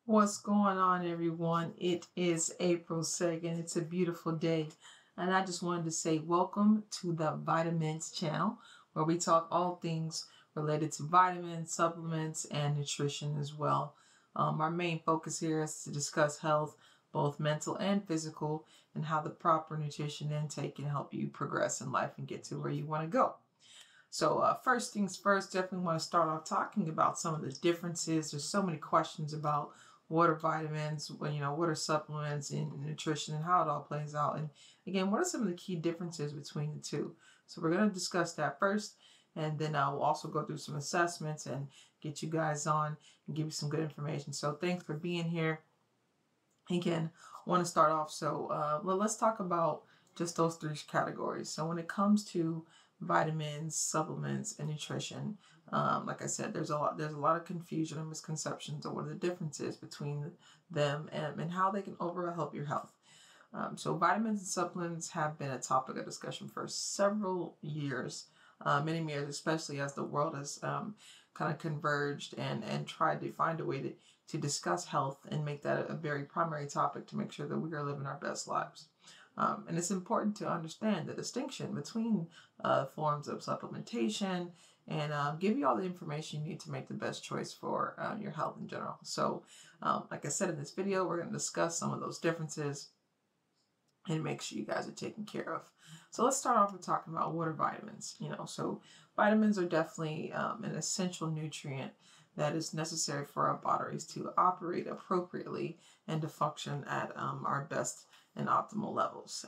What's going on, everyone? It is April 2nd. It's a beautiful day. And I just wanted to say welcome to the Vitamentz channel, where we talk all things related to vitamins, supplements, and nutrition as well. Our main focus here is to discuss health, both mental and physical, and how the proper nutrition intake can help you progress in life and get to where you want to go. So first things first, definitely want to start off talking about some of the differences. There's so many questions about what are vitamins, what are supplements and nutrition and how it all plays out. And again, what are some of the key differences between the two? So we're going to discuss that first. And then we'll also go through some assessments and get you guys on and give you some good information. So thanks for being here. Again, I want to start off. So let's talk about just those three categories. So when it comes to vitamins, supplements, and nutrition, like I said, there's a lot of confusion and misconceptions of what the difference is between them and how they can overall help your health. So vitamins and supplements have been a topic of discussion for several years, many years, especially as the world has kind of converged and tried to find a way to discuss health and make that a very primary topic to make sure that we are living our best lives. And it's important to understand the distinction between forms of supplementation and give you all the information you need to make the best choice for your health in general. So like I said in this video, we're going to discuss some of those differences and make sure you guys are taken care of. So let's start off with talking about what are vitamins. So vitamins are definitely an essential nutrient that is necessary for our bodies to operate appropriately and to function at our best and optimal levels.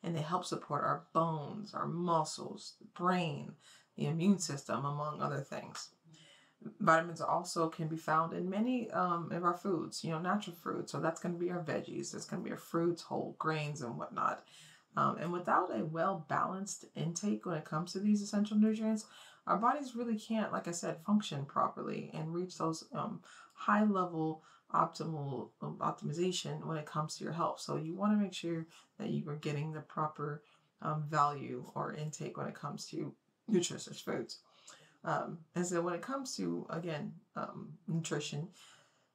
And they help support our bones, our muscles, the brain, the immune system, among other things. Vitamins also can be found in many of our foods, natural fruits. So that's going to be our veggies. That's going to be our fruits, whole grains, and whatnot. And without a well-balanced intake when it comes to these essential nutrients, our bodies really can't, like I said, function properly and reach those high-level optimization when it comes to your health. So you want to make sure that you are getting the proper value or intake when it comes to nutritious foods. And so when it comes to, again, nutrition,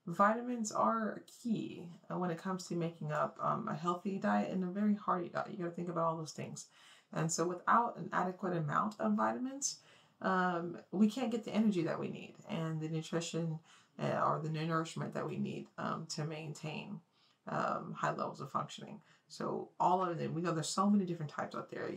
vitamins are key when it comes to making up a healthy diet and a very hearty diet. You got to think about all those things. And so without an adequate amount of vitamins, we can't get the energy that we need and the nutrition or the nourishment that we need to maintain high levels of functioning. So all of them, we know there's so many different types out there.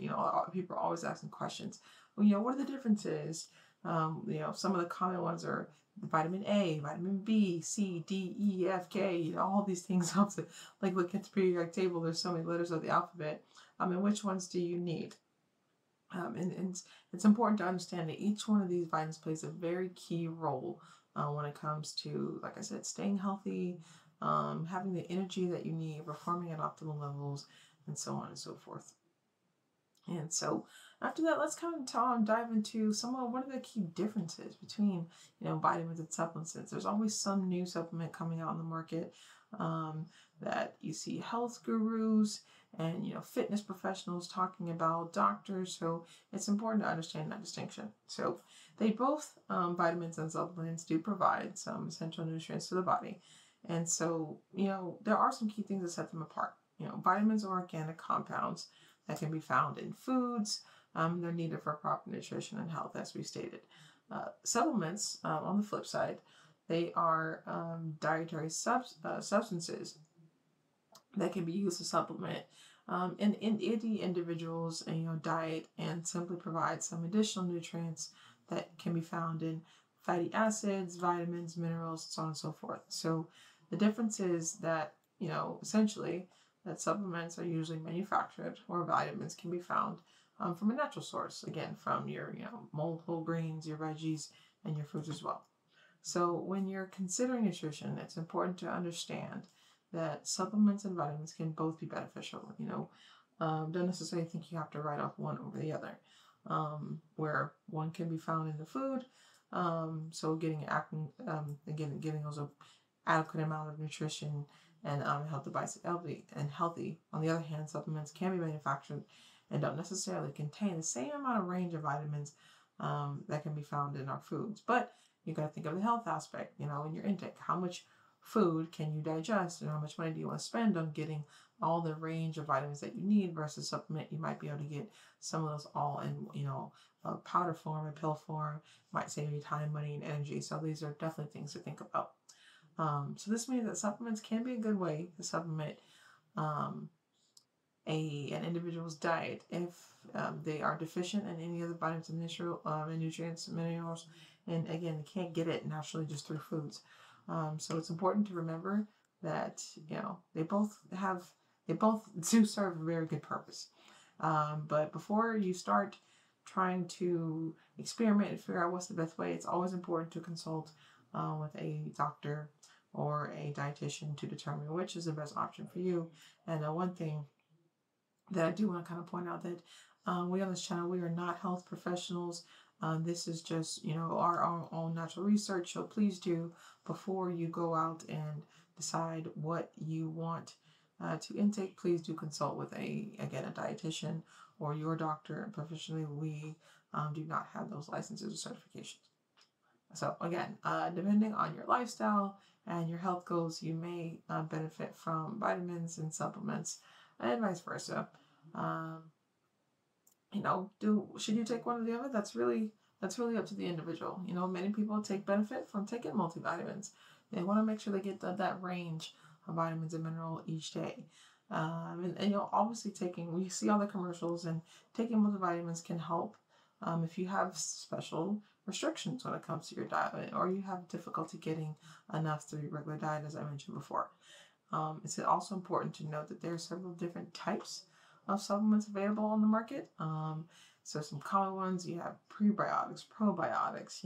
People are always asking questions. Well, what are the differences? Some of the common ones are vitamin A, vitamin B, C, D, E, F, K, all these things. Like look at the periodic table, there's so many letters of the alphabet. And which ones do you need? And it's important to understand that each one of these vitamins plays a very key role when it comes to, like I said, staying healthy, having the energy that you need, performing at optimal levels, and so on and so forth. And so after that, let's kind of dive into what are the key differences between, vitamins and supplements. There's always some new supplement coming out on the market that you see health gurus and, fitness professionals talking about, doctors. So it's important to understand that distinction. So they both, vitamins and supplements, do provide some essential nutrients to the body. And so, there are some key things that set them apart. Vitamins are organic compounds that can be found in foods. They're needed for proper nutrition and health, as we stated. Supplements, on the flip side, they are dietary substances that can be used to supplement in any individual's diet and simply provide some additional nutrients that can be found in fatty acids, vitamins, minerals, so on and so forth. So the difference is that, essentially, that supplements are usually manufactured, or vitamins can be found from a natural source, again, from your whole grains, your veggies, and your fruits as well. So when you're considering nutrition, it's important to understand that supplements and vitamins can both be beneficial. Don't necessarily think you have to write off one over the other, where one can be found in the food. So getting those adequate amount of nutrition and help the body healthy. On the other hand, supplements can be manufactured and don't necessarily contain the same amount of range of vitamins that can be found in our foods. But you got to think of the health aspect, in your intake. How much food can you digest, and how much money do you want to spend on getting all the range of vitamins that you need versus supplement. You might be able to get some of those all in, powder form or pill form. Might save you time, money, and energy. So these are definitely things to think about. So this means that supplements can be a good way to supplement um, an individual's diet if they are deficient in any of the vitamins and nutrients, minerals, and again, they can't get it naturally just through foods. So it's important to remember that they both do serve a very good purpose. But before you start trying to experiment and figure out what's the best way, it's always important to consult with a doctor or a dietitian to determine which is the best option for you. And one thing that I do want to kind of point out that we on this channel, we are not health professionals. This is just, our own natural research. So please do, before you go out and decide what you want to intake, please do consult with a dietitian or your doctor. And professionally, we do not have those licenses or certifications. So again, depending on your lifestyle and your health goals, you may benefit from vitamins and supplements, and vice versa. Should you take one or the other? That's really up to the individual. Many people take benefit from taking multivitamins. They want to make sure they get that range of vitamins and mineral each day. Obviously we see all the commercials, and taking multivitamins can help if you have special restrictions when it comes to your diet, or you have difficulty getting enough through your regular diet, as I mentioned before. It's also important to note that there are several different types of supplements available on the market. So some common ones, you have prebiotics, probiotics,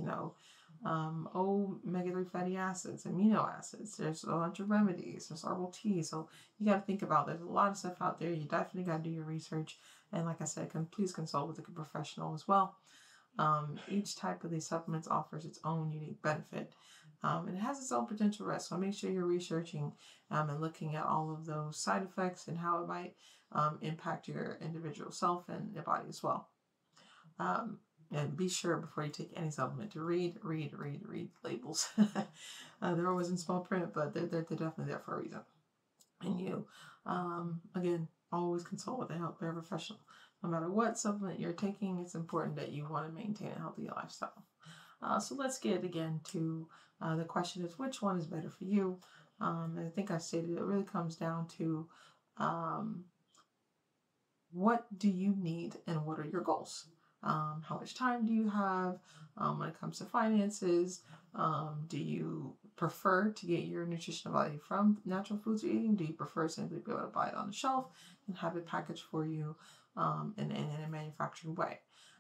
omega-3 fatty acids, amino acids. There's a bunch of remedies. There's herbal tea. So you got to think about, there's a lot of stuff out there. You definitely got to do your research. And like I said, please consult with a professional as well. Each type of these supplements offers its own unique benefit. And it has its own potential risk. So make sure you're researching and looking at all of those side effects and how it might impact your individual self and your body as well. And be sure before you take any supplement to read labels. They're always in small print, but they're definitely there for a reason. And you, again, always consult with a healthcare professional. No matter what supplement you're taking, it's important that you want to maintain a healthy lifestyle. So let's get again to the question is, which one is better for you? And I think I stated it really comes down to what do you need and what are your goals? How much time do you have when it comes to finances? Do you prefer to get your nutritional value from natural foods you're eating? Do you prefer simply be able to buy it on the shelf and have it packaged for you in a manufactured way?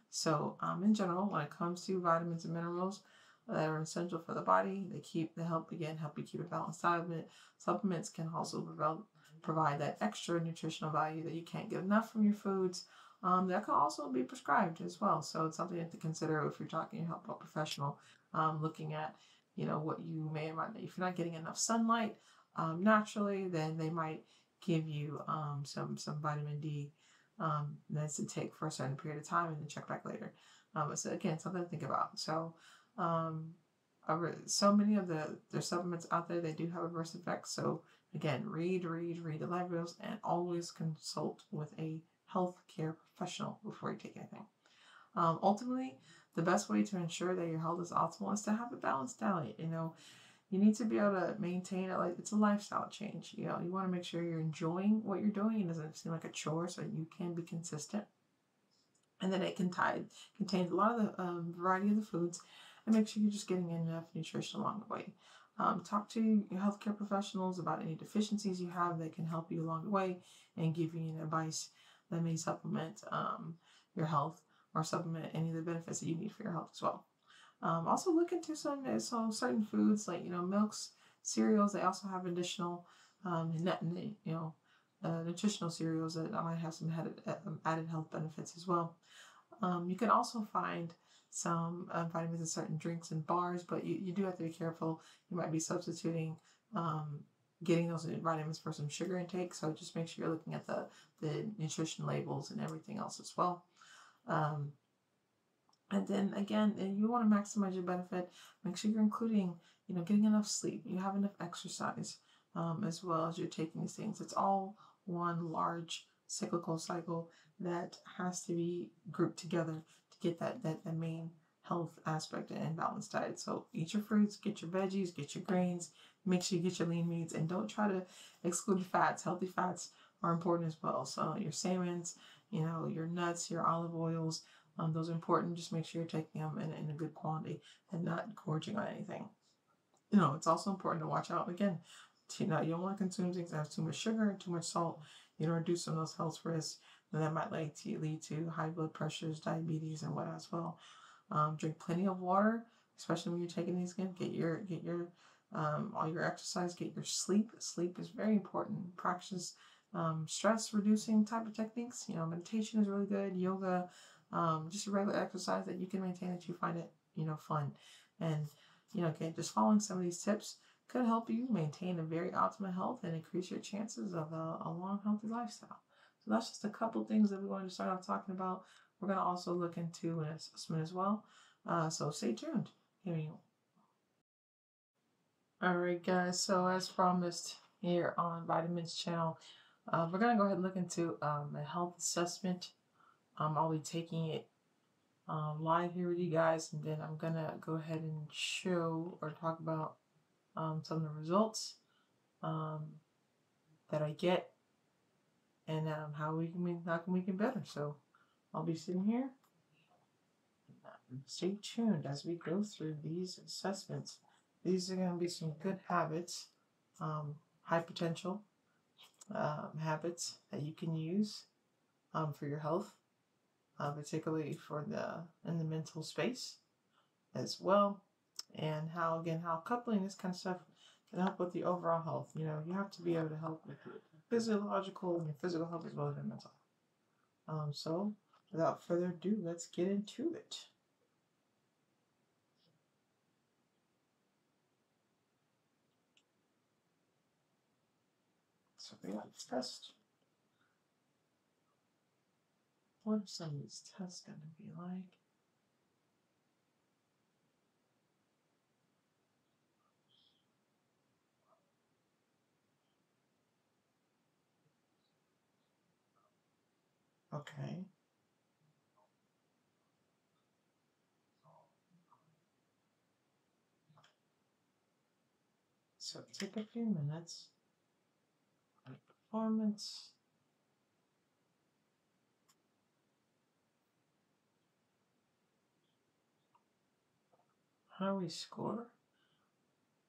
So in general, when it comes to vitamins and minerals that are essential for the body, they help you keep a balanced diet. Supplements can also provide that extra nutritional value that you can't get enough from your foods. That can also be prescribed as well. So it's something to consider if you're talking to a health professional, looking at, what you may or might, if you're not getting enough sunlight naturally, then they might give you some vitamin D that's to take for a certain period of time and then check back later. So again, something to think about. So so many of their supplements out there, they do have adverse effects. So again, read the labels and always consult with a healthcare professional before you take anything. Ultimately, the best way to ensure that your health is optimal is to have a balanced diet. You need to be able to maintain it. Like, it's a lifestyle change. You want to make sure you're enjoying what you're doing. It doesn't seem like a chore, so you can be consistent. And then it contains a lot of the variety of the foods, and make sure you're just getting enough nutrition along the way. Talk to your healthcare professionals about any deficiencies you have that can help you along the way and give you advice that may supplement your health or supplement any of the benefits that you need for your health as well. Also look into certain foods like milks, cereals. They also have additional nutritional cereals that might have some added health benefits as well. You can also find some vitamins in certain drinks and bars, but you do have to be careful. You might be substituting getting those vitamins for some sugar intake, so just make sure you're looking at the nutrition labels and everything else as well. And then again, if you want to maximize your benefit, make sure you're including, getting enough sleep, you have enough exercise, as well as you're taking these things. It's all one large cyclical cycle that has to be grouped together to get that main health aspect and balanced diet. So eat your fruits, get your veggies, get your grains, make sure you get your lean meats, and don't try to exclude fats. Healthy fats are important as well. So your salmons, your nuts, your olive oils, those are important. Just make sure you're taking them in a good quantity and not gorging on anything. It's also important to watch out again. You don't want to consume things that have too much sugar and too much salt. Reduce some of those health risks, and that might lead to high blood pressures, diabetes, and what as well. Drink plenty of water, especially when you're taking these again. Get your all your exercise. Get your sleep. Sleep is very important. Practice stress reducing type of techniques. Meditation is really good. Yoga, just a regular exercise that you can maintain that you find it fun, and again, just following some of these tips could help you maintain a very optimal health and increase your chances of a long, healthy lifestyle. So that's just a couple things that we're going to start off talking about. We're going to also look into an assessment as well. So stay tuned. All right, guys. So as promised here on Vitamentz channel, we're going to go ahead and look into a health assessment. I'll be taking it live here with you guys, and then I'm going to go ahead and show or talk about some of the results that I get, and how can we get better. So I'll be sitting here. Stay tuned as we go through these assessments. These are going to be some good habits, high potential habits that you can use for your health, particularly in the mental space as well, and how coupling this kind of stuff can help with the overall health. You have to be able to help with your physical health as well as your mental. So without further ado, let's get into it. So we got this test. What are some of these tests going to be like? Okay. So take a few minutes. Performance. How do we score?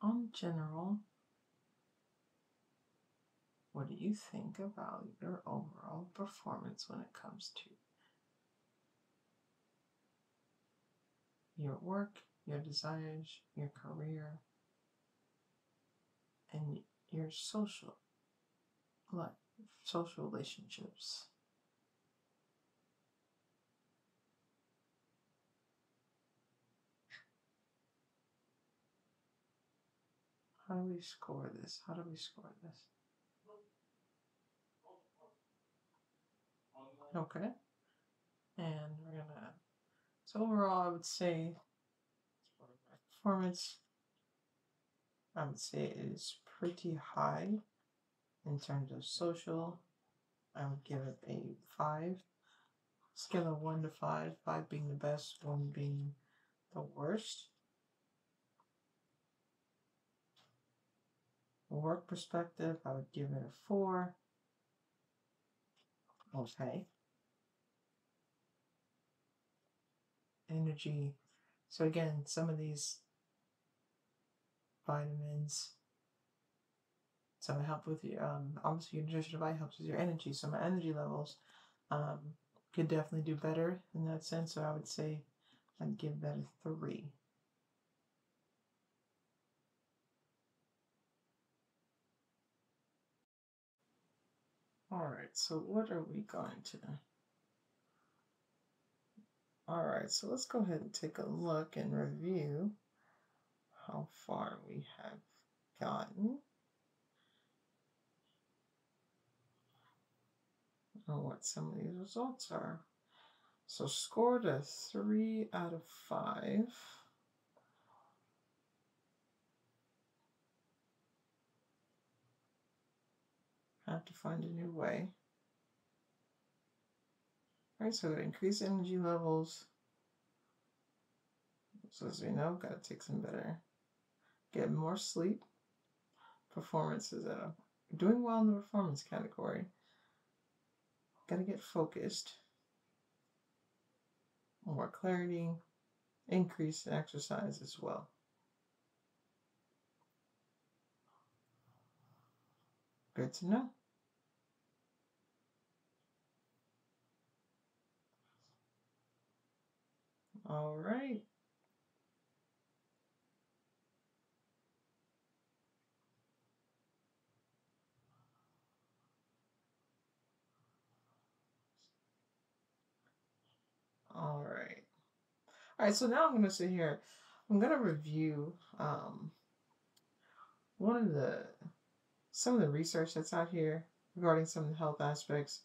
On general, what do you think about your overall performance when it comes to your work, your desires, your career, and your social life, social relationships? How do we score this? Okay. And we're gonna, so overall, I would say performance, I would say it is pretty high in terms of social. I would give it a 5. Scale of 1 to 5, 5 being the best, 1 being the worst. Work perspective, I would give it a 4. Okay. Energy. So again, some of these vitamins, some help with your obviously your nutrition advice helps with your energy. So my energy levels could definitely do better in that sense. So I would say I'd give that a 3. All right, so what are we going to? All right, so let's go ahead and take a look and review how far we have gotten and what some of these results are. So scored a 3 out of 5. Have to find a new way. All right, so increase energy levels. So as we know, gotta take some better, get more sleep. Performance is doing well in the performance category. Gotta get focused. More clarity, increase in exercise as well. Good to know. All right. All right. All right, so now I'm going to sit here. I'm going to review some of the research that's out here regarding some of the health aspects,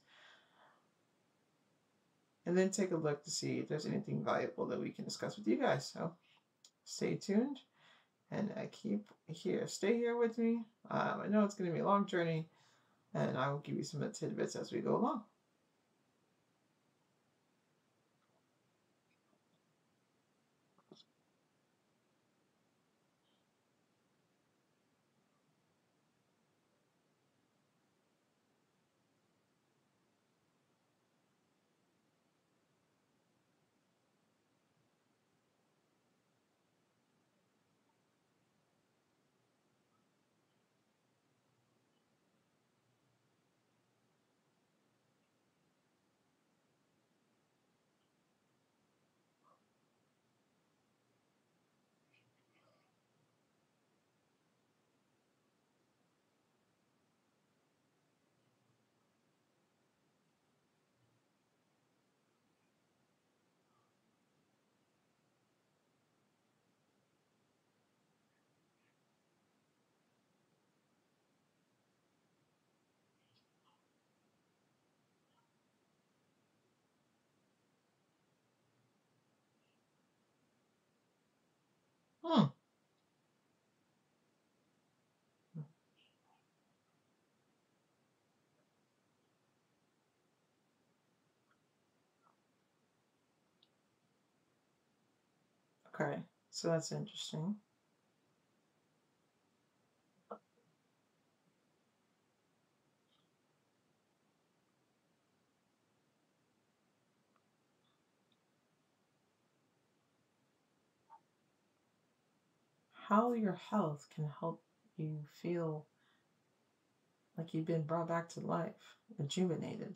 and then take a look to see if there's anything valuable that we can discuss with you guys. So stay tuned and stay here with me. I know it's going to be a long journey, and I will give you some of the tidbits as we go along. Hmm. Okay, so that's interesting. How your health can help you feel like you've been brought back to life, rejuvenated.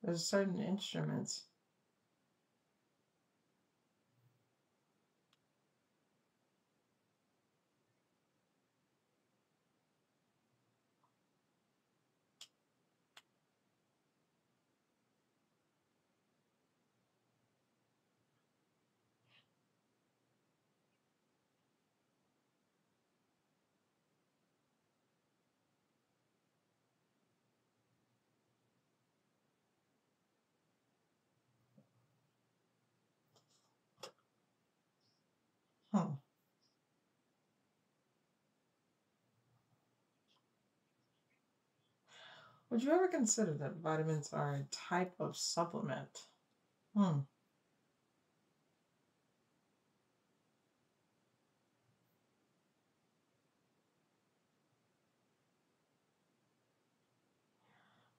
There's certain instruments. Hmm. Would you ever consider that vitamins are a type of supplement? Hmm.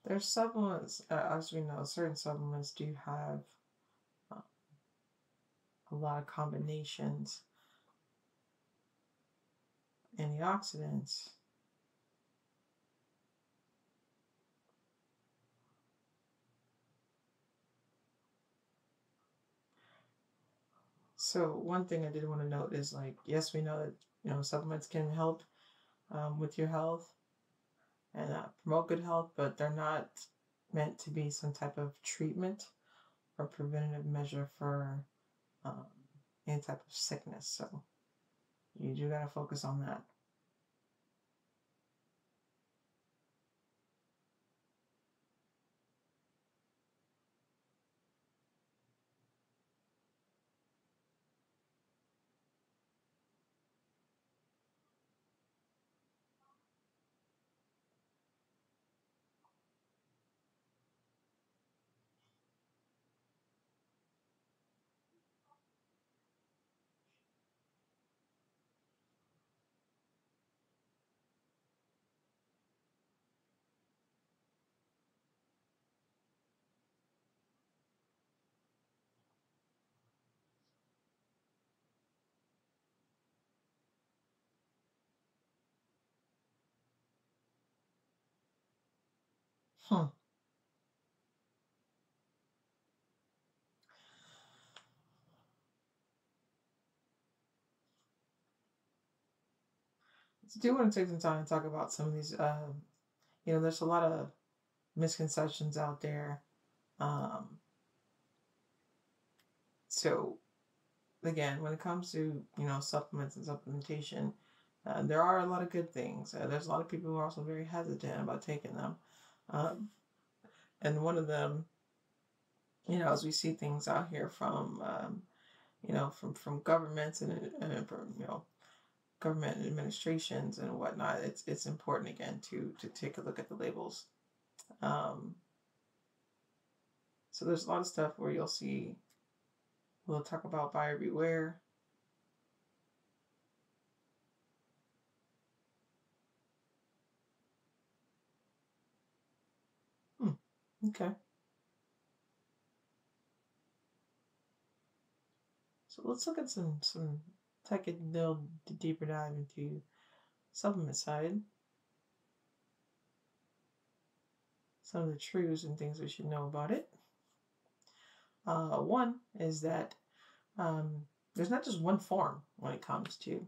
There's supplements, as we know, certain supplements do have uh, a lot of combinations, antioxidants. So one thing I did want to note is like, yes, we know that supplements can help with your health and promote good health, but they're not meant to be some type of treatment or preventative measure for um, any type of sickness. So you do got to focus on that. Hmm. I do want to take some time to talk about some of these. There's a lot of misconceptions out there. Um, so again, when it comes to supplements and supplementation, there are a lot of good things. There's a lot of people who are also very hesitant about taking them, um, and one of them, as we see things out here from from governments and from government administrations and whatnot, it's important again to take a look at the labels. Um, so there's a lot of stuff where you'll see. We'll talk about buyer beware. Hmm. Okay. So let's look at some take a little deeper dive into supplement side. Some of the truths and things we should know about it. One is that there's not just one form when it comes to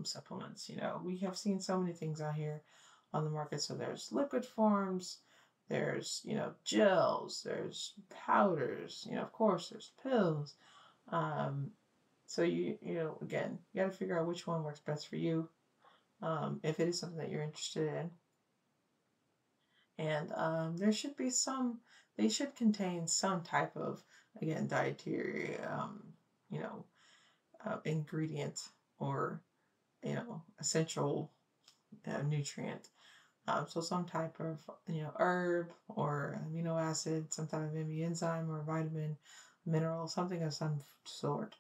supplements. We have seen so many things out here on the market. So there's liquid forms, there's gels, there's powders, of course there's pills. Um, so again, you got to figure out which one works best for you. If it is something that you're interested in, and there should be they should contain some type of, again, dietary you know ingredient, or essential nutrient. So some type of herb or amino acid, some type of maybe enzyme or vitamin, mineral, something of some sort.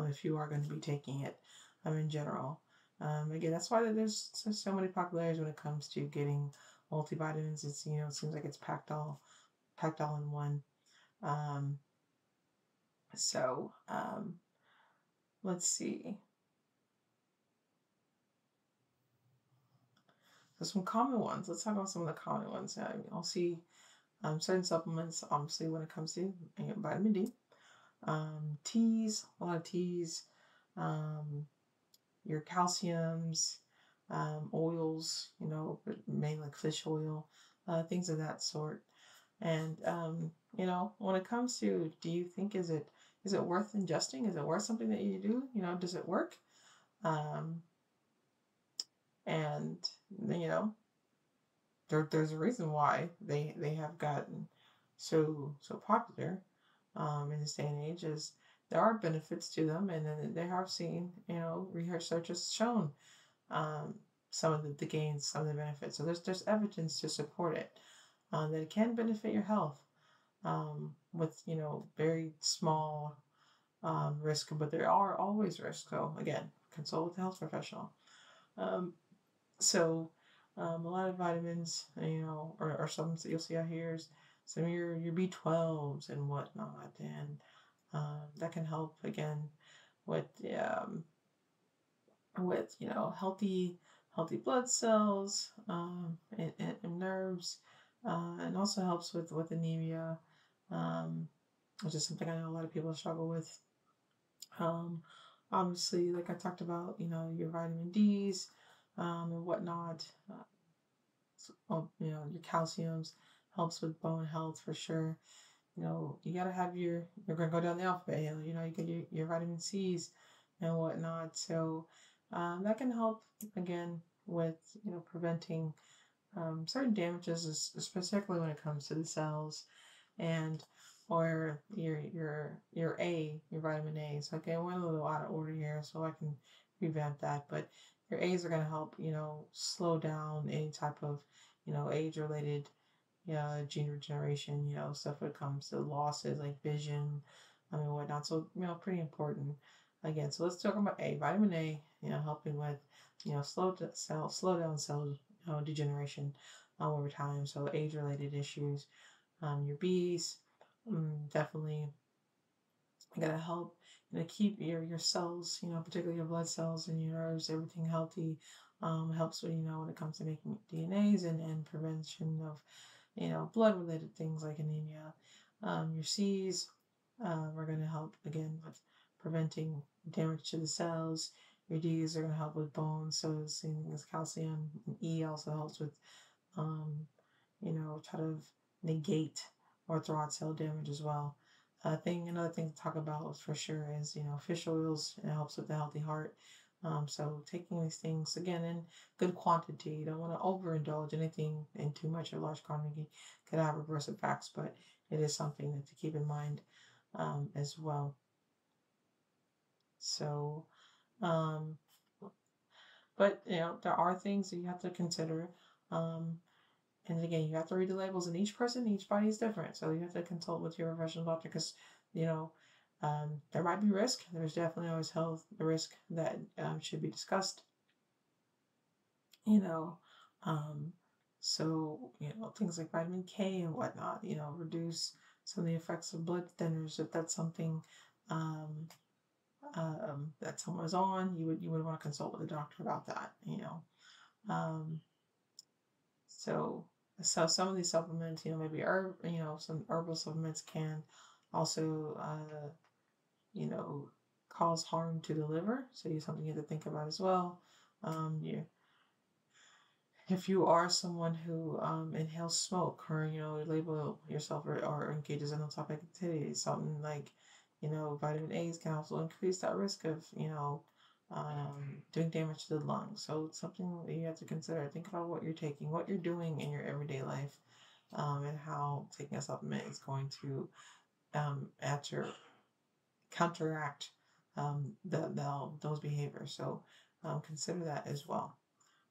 If you are going to be taking it, in general. Again, that's why there's so many popularities when it comes to getting multivitamins. It's it seems like it's packed all in one. Um, so let's see. So some common ones. Let's talk about some of the common ones. I'll see certain supplements, obviously, when it comes to vitamin D. Teas, a lot of teas, um, your calciums, oils, mainly like fish oil, things of that sort. And when it comes to, do you think is it worth ingesting? Is it worth something that you do? Does it work? Um, and there's a reason why they have gotten so popular in this day and age, is there are benefits to them, and then they have seen, research has shown um, some of the gains, some of the benefits. So there's evidence to support it, that it can benefit your health, with very small risk, but there are always risks. So again, consult with a health professional. Um, so, a lot of vitamins, or supplements that you'll see out here is some of your B12s and whatnot, and that can help again with healthy blood cells, and nerves, and also helps with anemia, um, which is something I know a lot of people struggle with. Um, Obviously, like I talked about, your vitamin D's, and whatnot. Your calciums helps with bone health for sure. You gotta have you're gonna go down the alphabet hill. You get your vitamin C's and whatnot. So that can help again with preventing certain damages, especially when it comes to the cells, and or your vitamin A. So okay, I went a little out of order here, so I can revamp that. But your A's are gonna help slow down any type of age related gene regeneration, stuff when it comes to losses like vision, whatnot. So pretty important. Again, so let's talk about A. Vitamin A, helping with slow down cell degeneration over time. So age related issues. Your B's, definitely gonna help keep your cells, particularly your blood cells and your nerves, everything healthy. Helps with when it comes to making DNAs and prevention of blood related things like anemia. Your C's are going to help again with preventing damage to the cells. Your D's are going to help with bones, so same as calcium. And E also helps with, try to negate or throw out cell damage as well. Another thing to talk about for sure is, fish oils. It helps with the healthy heart. So taking these things again in good quantity. You don't want to overindulge anything in too much or large quantity. Could have reverse effects, but it is something to keep in mind as well. So, um, but there are things that you have to consider. Um, and again, you have to read the labels, and each person, each body is different. So you have to consult with your professional doctor because, there might be risk. There's definitely always health risk that should be discussed. You know, um, so things like vitamin K and whatnot. Reduce some of the effects of blood thinners if that's something um, that someone is on. You would want to consult with a doctor about that. Um, So, so some of these supplements, maybe some herbal supplements can also, cause harm to the liver. So it's something you have to think about as well. You, if you are someone who inhales smoke or, label yourself or engages in those topic activities, something like, vitamin A's can also increase that risk of, doing damage to the lungs. So it's something that you have to consider. Think about what you're taking, what you're doing in your everyday life, and how taking a supplement is going to answer, counteract those behaviors. So consider that as well.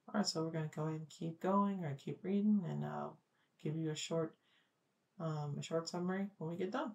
All right, so we're going to go ahead and keep going or keep reading, and I'll give you a short summary when we get done.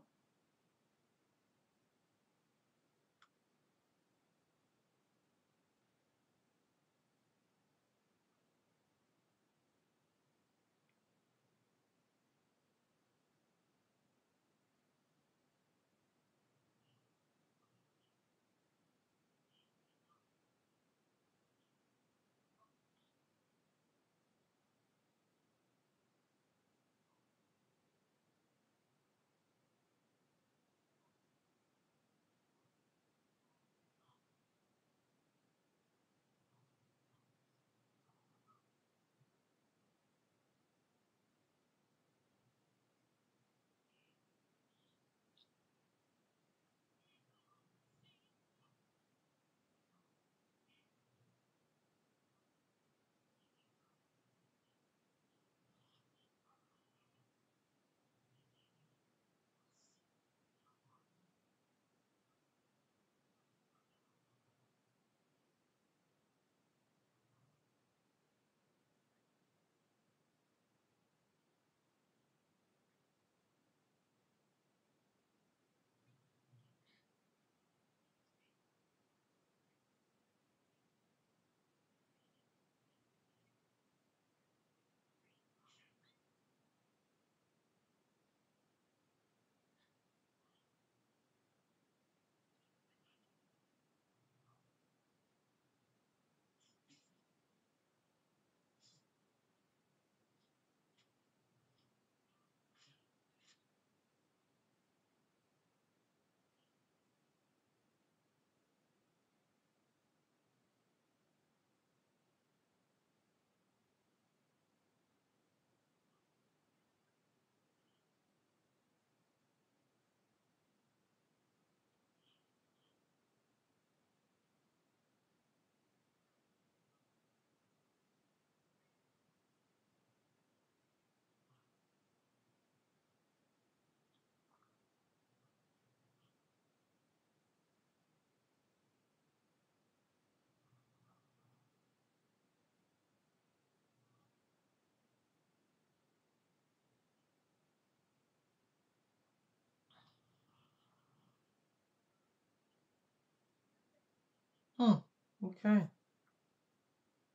Hmm. Okay.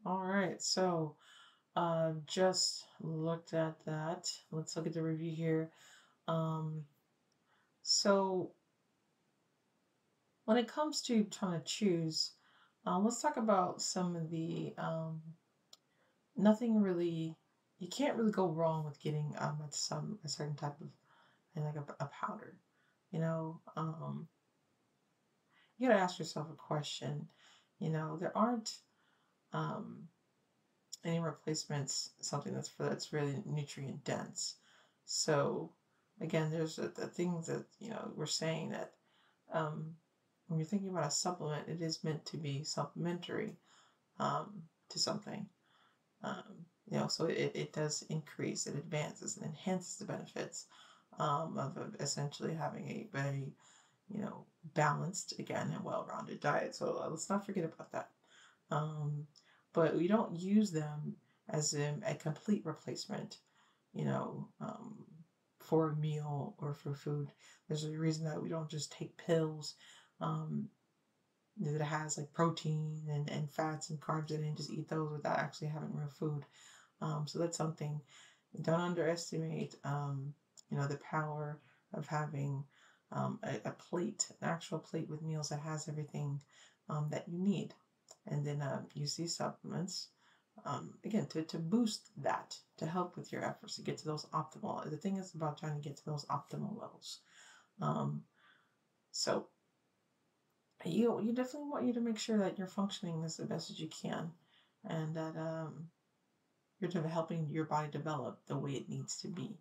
All right. So, just looked at that. Let's look at the review here. Um, so when it comes to trying to choose, let's talk about some of the nothing really you can't really go wrong with getting a certain type of, like a powder. You know, you gotta ask yourself a question. You know, there aren't um, any replacements, something that's really nutrient dense. So again, there's the things that, you know, we're saying that um, when you're thinking about a supplement, it is meant to be supplementary to something. You know, so it does increase, it advances and enhances the benefits of essentially having a very, you know, balanced, again, and well-rounded diet. So let's not forget about that. Um, but we don't use them as a complete replacement, you know, for a meal or for food. There's a reason that we don't just take pills um, that has like protein and fats and carbs in it and just eat those without actually having real food. So that's something. Don't underestimate, you know, the power of having a plate, an actual plate with meals that has everything that you need. And then use these supplements, again, to boost that, to help with your efforts to get to those optimal. The thing is about trying to get to those optimal levels. So you definitely want you to make sure that you're functioning as the best as you can, and that you're helping your body develop the way it needs to be.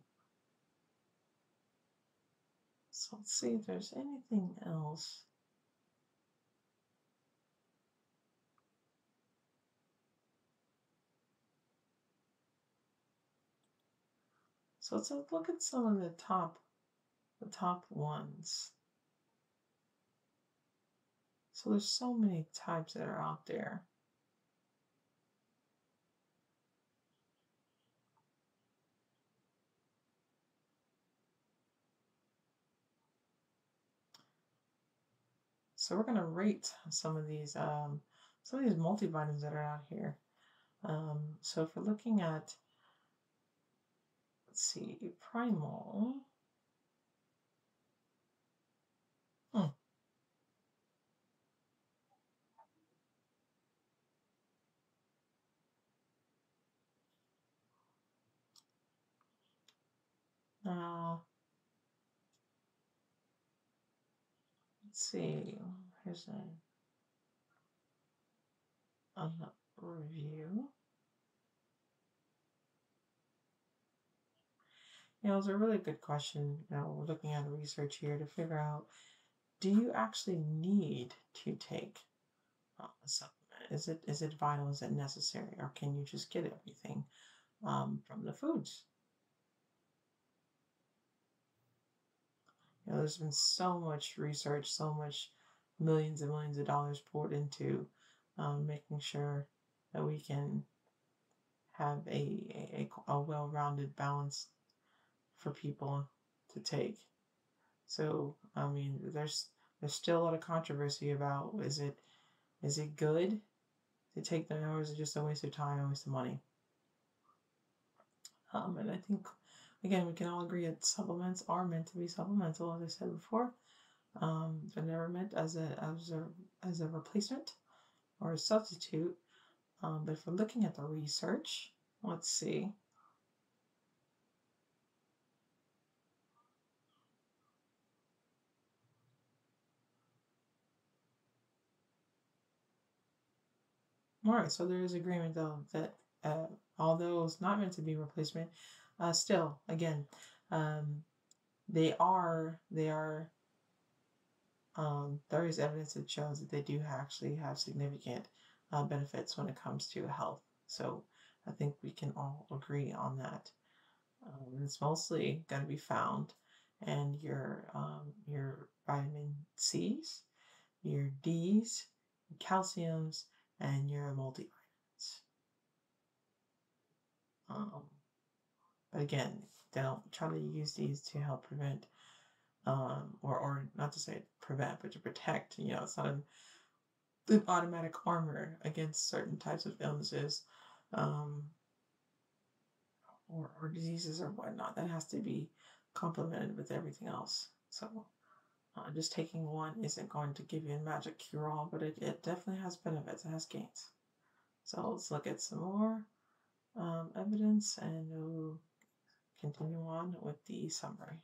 So let's see if there's anything else. So let's look at some of the top ones. So there's so many types that are out there. So we're gonna rate some of these multivitamins that are out here. So if we're looking at, let's see, Primal. Hmm. Let's see. Here's a review. You know, it's a really good question. You know, we're looking at research here to figure out, do you actually need to take a supplement? Is it vital? Is it necessary? Or can you just get everything from the foods? You know, there's been so much research, so much millions and millions of dollars poured into making sure that we can have a well-rounded balance for people to take. So, I mean, there's still a lot of controversy about, is it good to take them, or is it just a waste of time, a waste of money? And I think, again, we can all agree that supplements are meant to be supplemental, as I said before. They're never meant as a replacement or a substitute. But if we're looking at the research, let's see. All right, so there is agreement though that although it's not meant to be replacement, still, again, um, they are there is evidence that shows that they do actually have significant benefits when it comes to health. So I think we can all agree on that. It's mostly going to be found in your vitamin C's, your D's, calciums, and your multivitamins. Um, but again, don't try to use these to help prevent, or not to say prevent, but to protect. You know, it's not an automatic armor against certain types of illnesses, um, or diseases or whatnot. That has to be complemented with everything else. So just taking one isn't going to give you a magic cure-all, but it definitely has benefits. It has gains. So let's look at some more. evidence, and we'll continue on with the summary.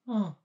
Hmm.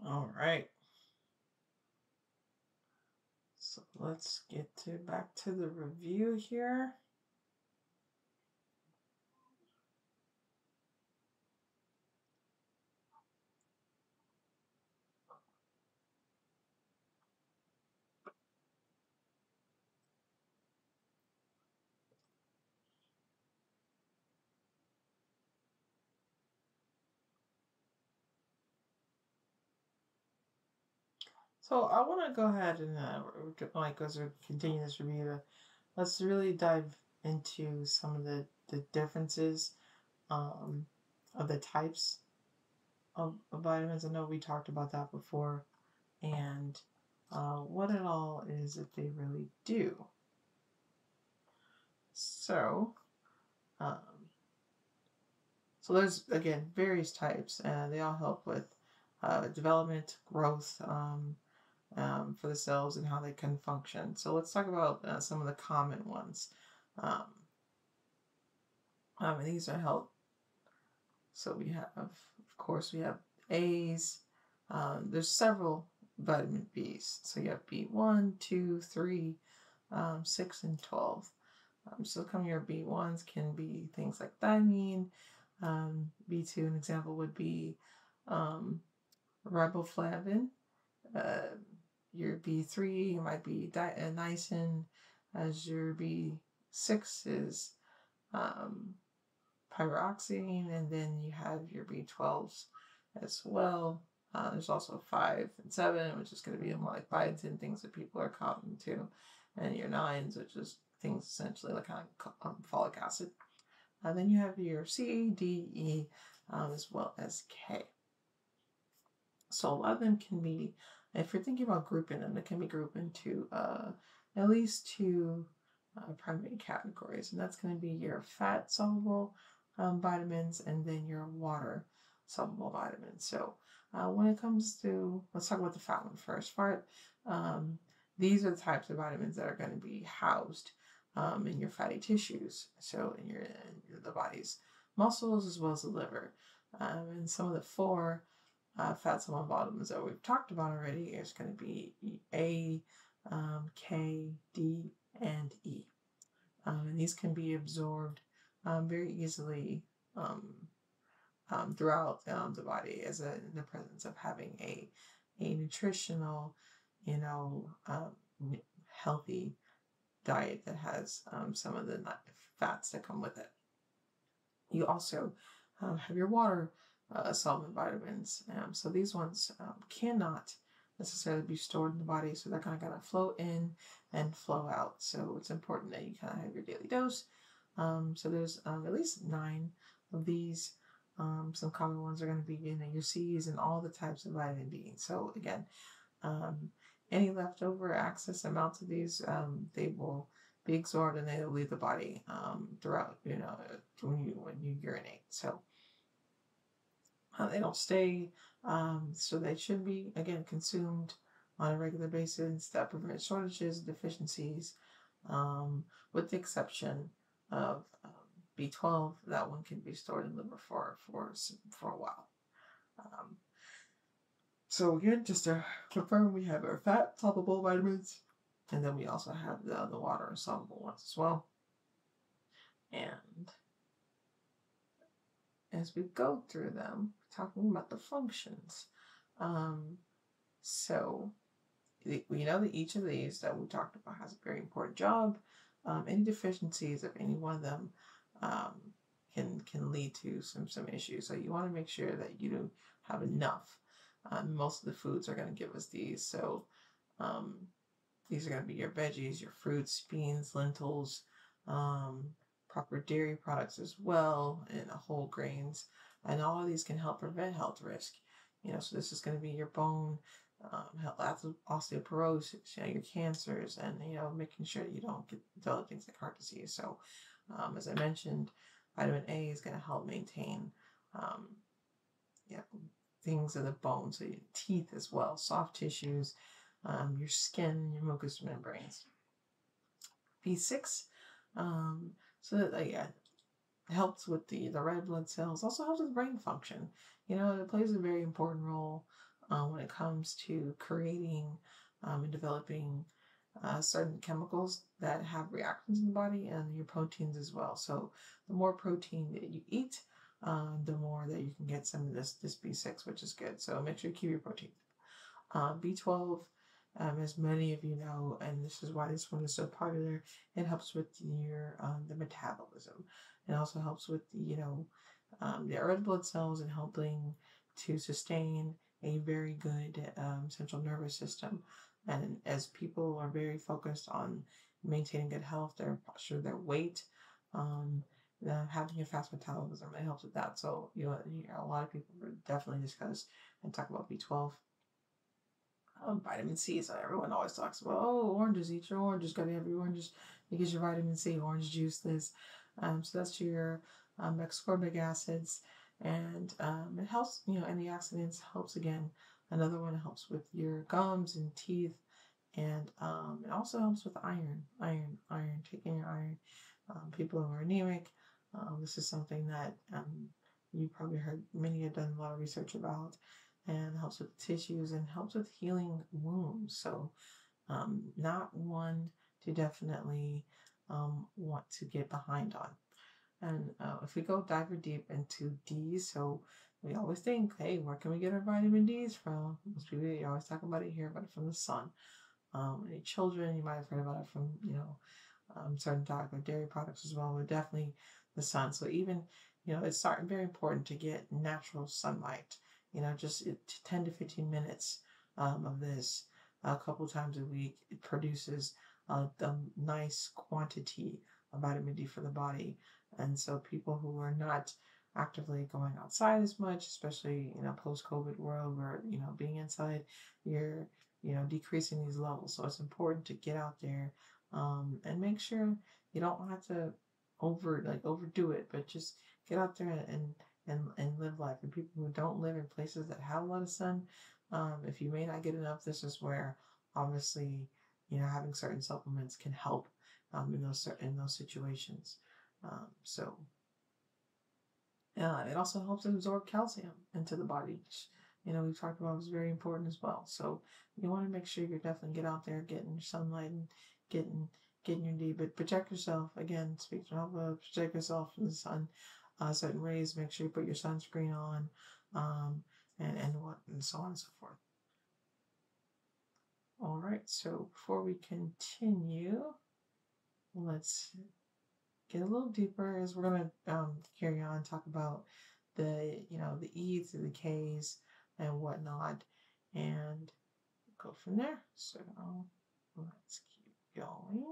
All right. So let's get back to the review here. So I want to go ahead and like as we continue this review, let's really dive into some of the differences um, of the types of vitamins. I know we talked about that before, and what it all is that they really do. So, um, so there's again various types, and they all help with development, growth for the cells and how they can function. So let's talk about some of the common ones. Um, these are help. So we have, of course, we have A's. There's several vitamin B's. So you have B1, 2, 3, 6, and 12. So some of your B1s can be things like thiamine. B2, an example would be um, riboflavin. Uh, your B3 might be niacin. As your B6 is pyroxine, and then you have your B12s as well. There's also 5 and 7, which is going to be more like biotin, things that people are common to, and your 9s, which is things essentially like kind of folic acid. Then you have your C, D, E, as well as K. So a lot of them can be, if you're thinking about grouping them, it can be grouped into at least 2 primary categories, and that's going to be your fat soluble vitamins and then your water soluble vitamins. So when it comes to, let's talk about the fat one first. These are the types of vitamins that are going to be housed in your fatty tissues, so in the body's muscles as well as the liver. And some of the 4 fat soluble vitamins that we've talked about already is going to be A, K, D, and E. And these can be absorbed very easily throughout the body in the presence of having a nutritional, healthy diet that has some of the fats that come with it. You also have your water soluble vitamins. So these ones cannot necessarily be stored in the body, so they're kind of going to flow in and flow out. So it's important that you kind of have your daily dose. So there's at least 9 of these. Some common ones are going to be your C's and all the types of vitamin B. So again, any leftover excess amounts of these, they will be absorbed and they will leave the body throughout, when you urinate. So they don't stay, so they should be, again, consumed on a regular basis. That prevents shortages, deficiencies, with the exception of B12. That one can be stored in liver for a while. So again, just to confirm, we have our fat soluble vitamins, and then we also have the water soluble ones as well. And as we go through them, we're talking about the functions. So we know that each of these that we talked about has a very important job. Any deficiencies of any one of them can lead to some issues. So you want to make sure that you do have enough. Most of the foods are going to give us these. So these are going to be your veggies, your fruits, beans, lentils, proper dairy products as well, and whole grains. And all of these can help prevent health risk. So this is going to be your bone, osteoporosis, your cancers, and making sure you don't get develop things like heart disease. So as I mentioned, vitamin A is going to help maintain things in the bone, so your teeth as well, soft tissues, your skin, your mucous membranes. B6, so that helps with the red blood cells, also helps with brain function. It plays a very important role when it comes to creating and developing certain chemicals that have reactions in the body, and your proteins as well. So the more protein that you eat, the more that you can get some of this B6, which is good. So make sure you keep your protein. B12, as many of you know, and this is why this one is so popular, it helps with your the metabolism. It also helps with the red blood cells and helping to sustain a very good central nervous system. And as people are very focused on maintaining good health, their posture, their weight, having a fast metabolism, it helps with that. So a lot of people would definitely discuss and talk about B12. Vitamin C, so everyone always talks about, oranges, eat your oranges, gotta have your oranges because your vitamin C, orange juice, this. So that's your ascorbic acids, and it helps, antioxidants, helps again. Another one helps with your gums and teeth, and it also helps with iron, taking your iron. People who are anemic, this is something that you probably heard many have done a lot of research about, and helps with tissues and helps with healing wounds. So not one to definitely want to get behind on. And if we go dive deep into D's, so we always think, hey, where can we get our vitamin D's from? Most people, you always talk about it here, but from the sun. Any children, you might have heard about it from, certain dog or dairy products as well, but definitely the sun. So even, it's starting very important to get natural sunlight, just 10 to 15 minutes of this a couple times a week. It produces a nice quantity of vitamin D for the body. And so people who are not actively going outside as much, especially post-COVID world where being inside, you're decreasing these levels. So it's important to get out there and make sure you don't have to overdo it, but just get out there and live life. And people who don't live in places that have a lot of sun, if you may not get enough, this is where obviously having certain supplements can help in those situations. So it also helps absorb calcium into the body, which we've talked about is very important as well. So you want to make sure you definitely get out there, getting your sunlight and getting your D. But protect yourself. Again, speak to protect yourself from the sun, certain rays. Make sure you put your sunscreen on, and so on and so forth. All right. So before we continue, let's get a little deeper as we're going to carry on, talk about the E's and the K's and whatnot, and go from there. So let's keep going.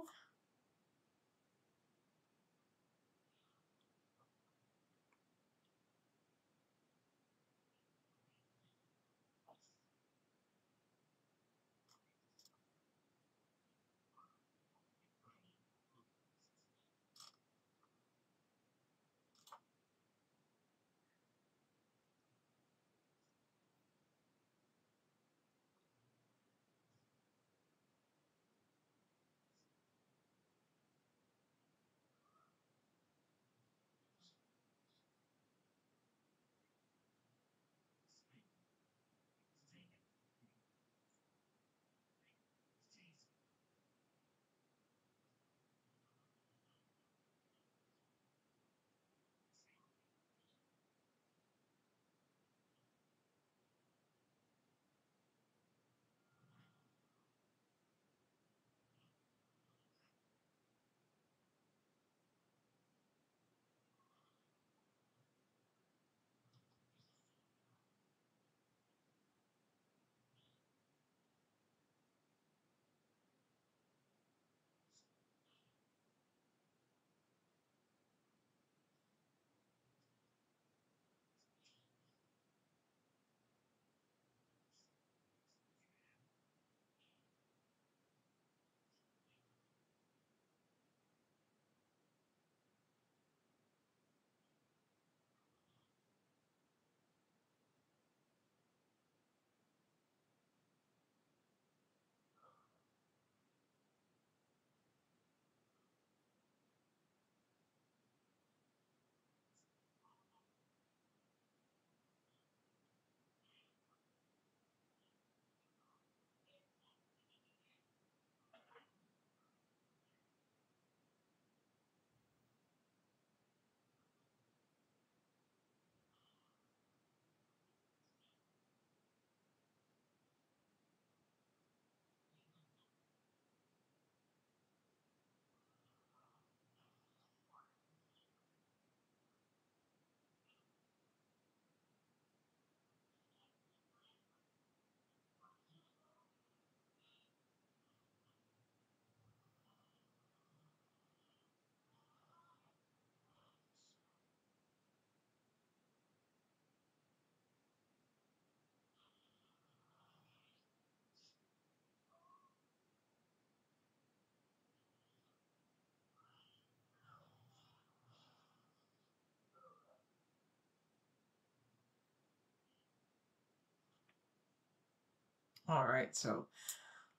All right, so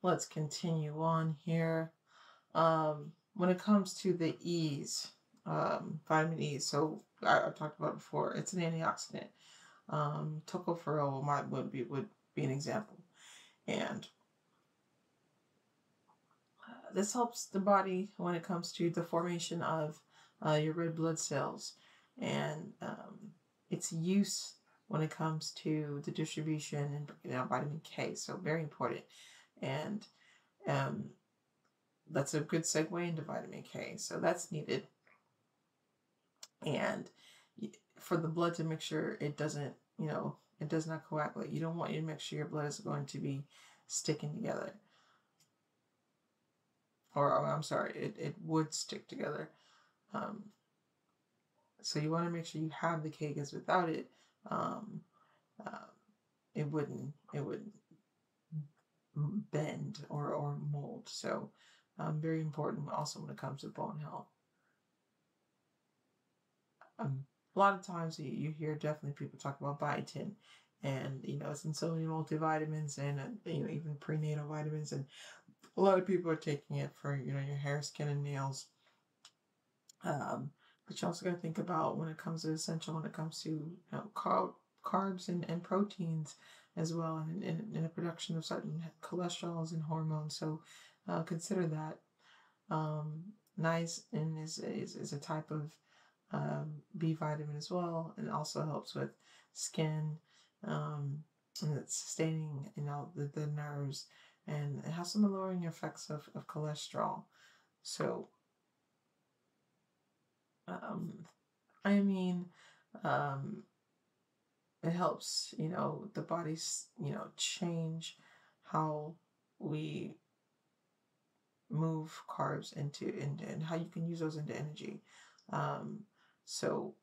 let's continue on here. When it comes to the E's, vitamin E. So I talked about it before. It's an antioxidant. Tocopherol would be an example, and this helps the body when it comes to the formation of your red blood cells, and its use when it comes to the distribution and vitamin K. So very important, and um, that's a good segue into vitamin K. So that's needed, and for the blood to make sure it doesn't, it does not coagulate. You don't want you to make sure your blood is going to be sticking together. Or I'm sorry, it would stick together. Um, so you want to make sure you have the K, because without it, um, uh, it would bend or mold. So very important also when it comes to bone health. A lot of times you hear definitely people talk about biotin, and it's in so many multivitamins, and even prenatal vitamins, and a lot of people are taking it for your hair, skin, and nails. But you also got to think about when it comes to essential, when it comes to carbs and proteins as well, and in the production of certain cholesterols and hormones. So consider that. Niacin is a type of B vitamin as well, and also helps with skin, and it's sustaining the nerves, and it has some lowering effects of cholesterol. So I mean, um, it helps the body's change how we move carbs into and how you can use those into energy. Um, so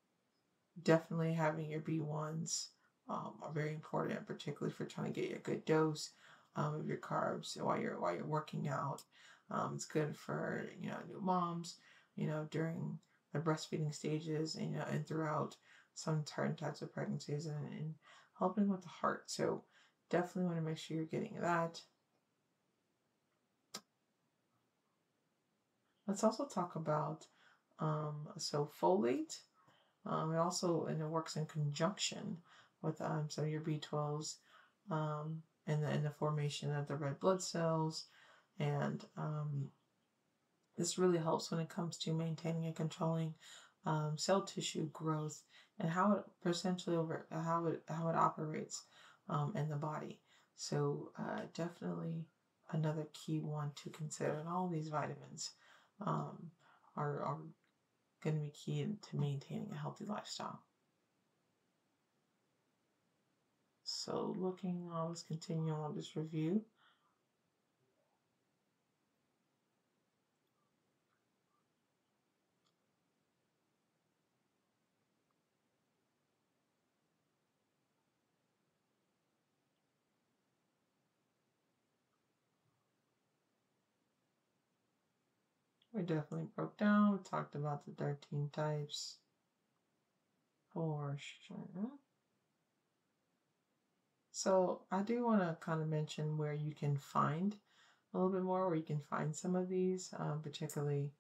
definitely having your B1s are very important, particularly for trying to get a good dose of your carbs while you're working out. It's good for new moms, during the breastfeeding stages, and throughout some certain types of pregnancies, and helping with the heart. So definitely want to make sure you're getting that. Let's also talk about folate. It works in conjunction with some of your B12s, in the formation of the red blood cells, and this really helps when it comes to maintaining and controlling cell tissue growth, and how it how it operates in the body. So definitely another key one to consider. And all these vitamins are going to be key to maintaining a healthy lifestyle. So let's continue on this review. We definitely broke down. We talked about the 13 types for sure. So I do want to kind of mention where you can find a little bit more, where you can find some of these, particularly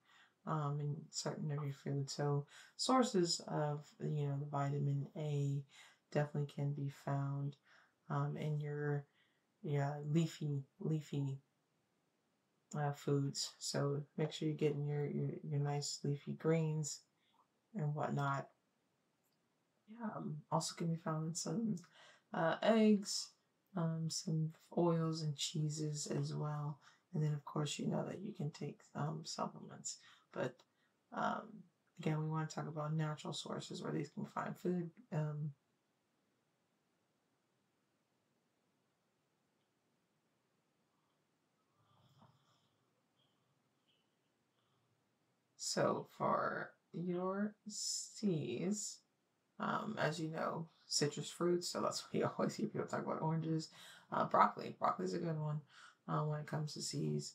in certain of your foods. So sources of the vitamin A definitely can be found in your leafy foods. So make sure you're getting your nice leafy greens and whatnot. Also can be found in some eggs, some oils and cheeses as well. And then, of course, that you can take supplements. But again, we want to talk about natural sources where these can find food. So for your C's, as you know, citrus fruits. So that's why you always hear people talk about oranges. Broccoli. Broccoli is a good one when it comes to C's.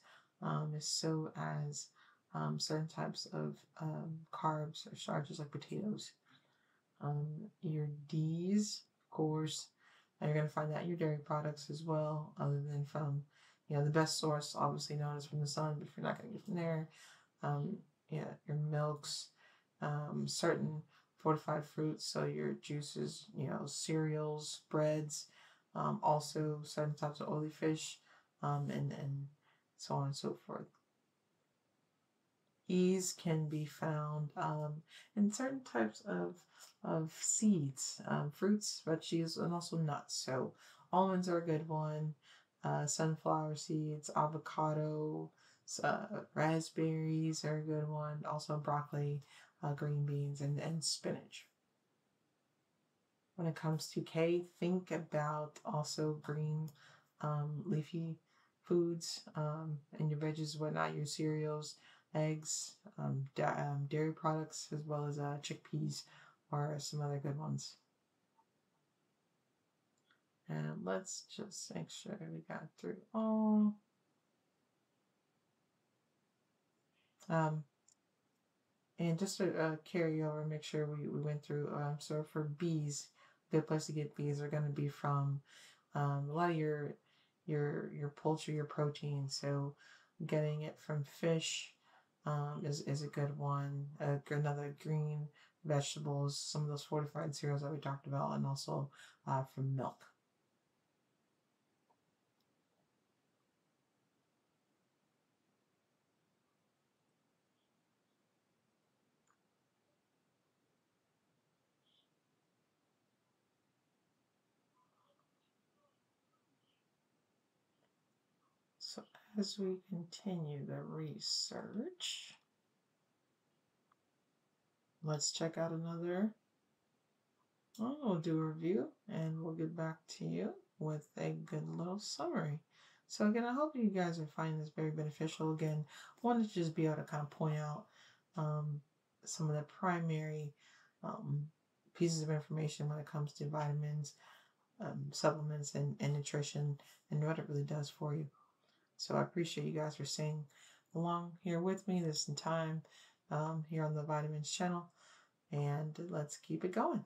So as certain types of carbs or starches like potatoes. Your D's, of course, you're going to find that in your dairy products as well, other than from, the best source, obviously known as from the sun, but if you're not going to get from there, your milks, certain fortified fruits, so your juices, cereals, breads, also certain types of oily fish, and so on and so forth. These can be found in certain types of seeds, fruits, veggies, and also nuts. So almonds are a good one. Sunflower seeds, avocado, raspberries are a good one. Also broccoli, green beans, and spinach. When it comes to K, think about also green leafy foods and your veggies, whatnot, your cereals, eggs, dairy products, as well as chickpeas are some other good ones. And let's just make sure we got through all. And just to carry over, make sure we went through. So for bees, good place to get bees are going to be from a lot of your poultry, your protein. So getting it from fish is a good one. Another green vegetables, some of those fortified cereals that we talked about, and also from milk. So as we continue the research, let's check out another. We'll do a review and we'll get back to you with a good little summary. So again, I hope you guys are finding this very beneficial. Again, I wanted to just be able to kind of point out some of the primary um, pieces of information when it comes to vitamins, supplements, and nutrition, and what it really does for you. So I appreciate you guys for staying along here with me this time here on the Vitamentz channel, and let's keep it going.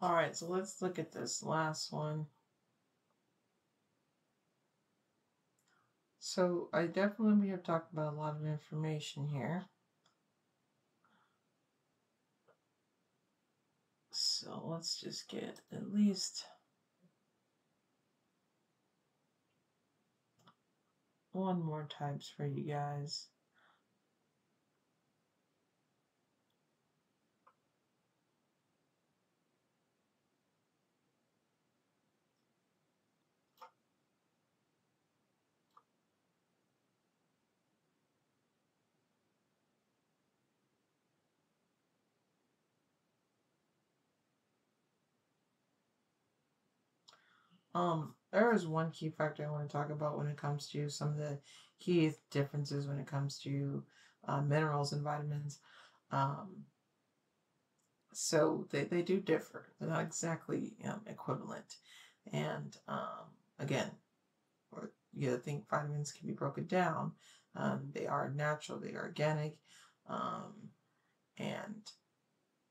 All right, so let's look at this last one. So I definitely have talked about a lot of information here. So let's just get at least one more types for you guys. There is one key factor I want to talk about when it comes to some of the key differences when it comes to minerals and vitamins. Um, so they do differ. They're not exactly equivalent. And again, you gotta think vitamins can be broken down. They are natural, they are organic, um, and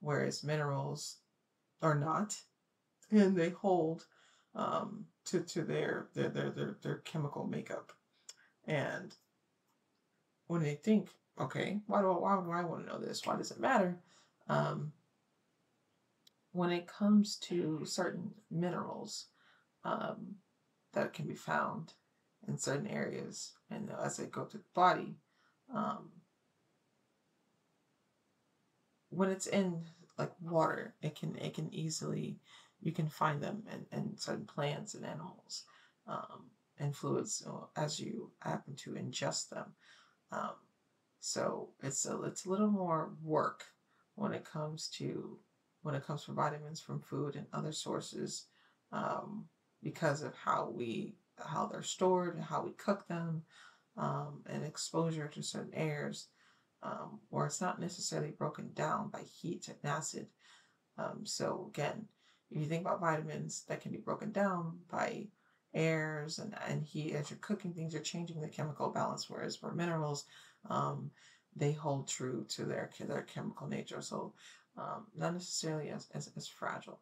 whereas minerals are not, and they hold to their chemical makeup. And when they think, okay, why do I want to know this? Why does it matter? Um, when it comes to certain minerals um, that can be found in certain areas, and as they go through the body, um, when it's in like water, it can easily, you can find them in certain plants and animals and fluids as you happen to ingest them. Um, so it's a little more work when it comes to for vitamins from food and other sources um, because of how they're stored, how we cook them, and exposure to certain airs, where it's not necessarily broken down by heat and acid. So again, if you think about vitamins that can be broken down by airs and heat as you're cooking things, you're changing the chemical balance. Whereas for minerals, um, they hold true to their chemical nature. So not necessarily as fragile.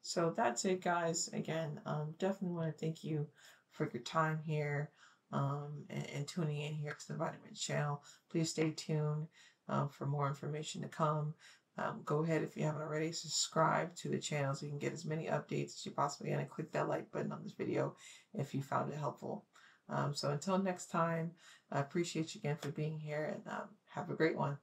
So that's it, guys. Again, definitely want to thank you for your time here and tuning in here to the Vitamentz channel. Please stay tuned for more information to come. Go ahead, if you haven't already, subscribe to the channel so you can get as many updates as you possibly can, and click that like button on this video if you found it helpful. So until next time, I appreciate you again for being here, and have a great one.